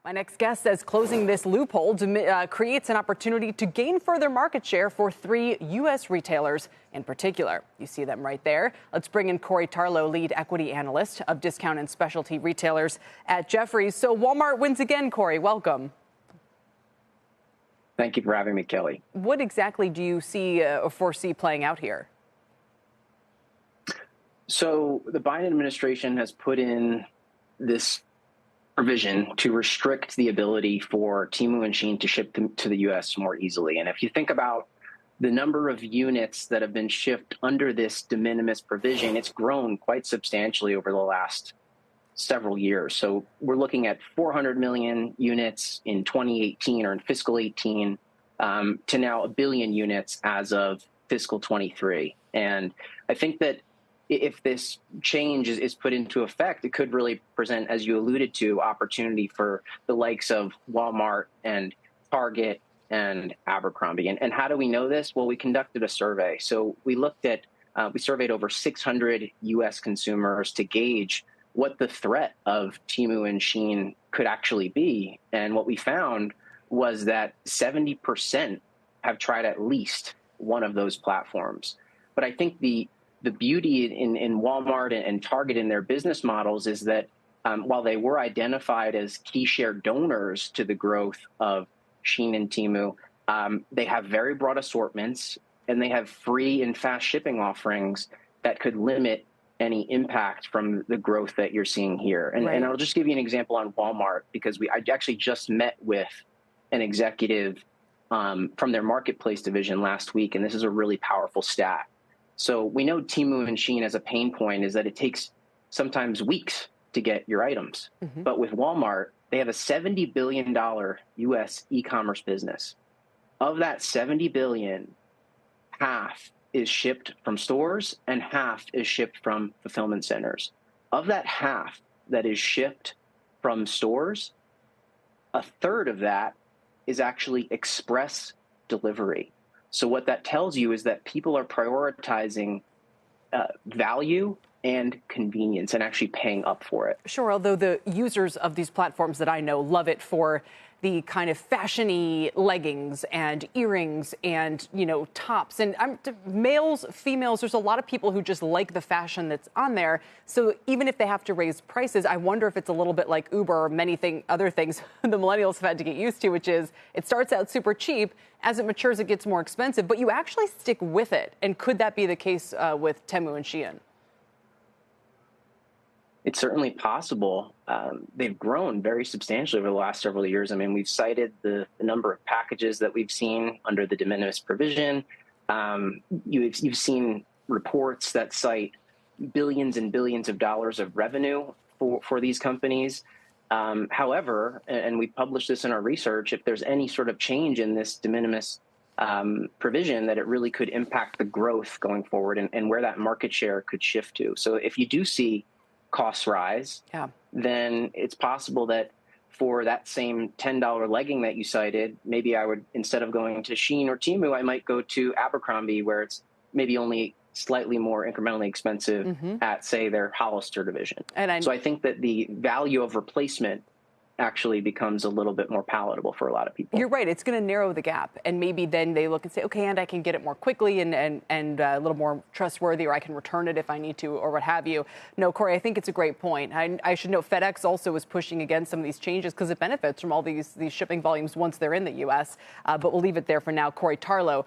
My next guest says closing this loophole creates an opportunity to gain further market share for 3 U.S. retailers in particular. You see them right there. Let's bring in Corey Tarlowe, lead equity analyst of discount and specialty retailers at Jefferies. So Walmart wins again, Corey. Welcome. Thank you for having me, Kelly. What exactly do you see or foresee playing out here? So the Biden administration has put in this provision to restrict the ability for Temu and Shein to ship to the U.S. more easily. And if you think about the number of units that have been shipped under this de minimis provision, it's grown quite substantially over the last several years. So we're looking at 400 million units in 2018 or in fiscal 18 to now 1 billion units as of fiscal 23. And I think that if this change is put into effect, it could really present, as you alluded to, opportunity for the likes of Walmart and Target and Abercrombie. And how do we know this? Well, we conducted a survey. So we looked at, we surveyed over 600 U.S. consumers to gauge what the threat of Temu and Shein could actually be. And what we found was that 70% have tried at least one of those platforms. But I think the beauty in Walmart and Target in their business models is that while they were identified as key share donors to the growth of Shein and Temu, they have very broad assortments and they have free and fast shipping offerings that could limit any impact from the growth that you're seeing here. And I'll just give you an example on Walmart, because I actually just met with an executive from their marketplace division last week, and this is a really powerful stat. So we know Temu and Shein as a pain point is that it takes sometimes weeks to get your items. Mm-hmm. But with Walmart, they have a $70 billion U.S. e-commerce business. Of that $70 billion, half is shipped from stores and half is shipped from fulfillment centers. Of that half that is shipped from stores, a third of that is actually express delivery. So what that tells you is that people are prioritizing value and convenience and actually paying up for it. Sure, although the users of these platforms that I know love it for the kind of fashion-y leggings and earrings and, tops. And males, females, there's a lot of people who just like the fashion that's on there. So even if they have to raise prices, I wonder if it's a little bit like Uber or many other things the millennials have had to get used to, which is it starts out super cheap. As it matures, it gets more expensive, but you actually stick with it. And could that be the case with Temu and Shein? It's certainly possible. They've grown very substantially over the last several years. I mean, we've cited the number of packages that we've seen under the de minimis provision. You've seen reports that cite billions and billions of dollars of revenue for these companies. However, and we published this in our research, if there's any sort of change in this de minimis provision, that it really could impact the growth going forward and where that market share could shift to. So if you do see costs rise, then it's possible that for that same $10 legging that you cited, maybe I would, instead of going to Shein or Temu, I might go to Abercrombie, where it's maybe only slightly more incrementally expensive at, say, their Hollister division. So I think that the value of replacement actually becomes a little bit more palatable for a lot of people. You're right. It's going to narrow the gap. And maybe then they look and say, okay, and I can get it more quickly and a little more trustworthy, or I can return it if I need to, or what have you. No, Corey, I think it's a great point. I should note FedEx also is pushing against some of these changes because it benefits from all these shipping volumes once they're in the U.S. But we'll leave it there for now. Corey Tarlowe.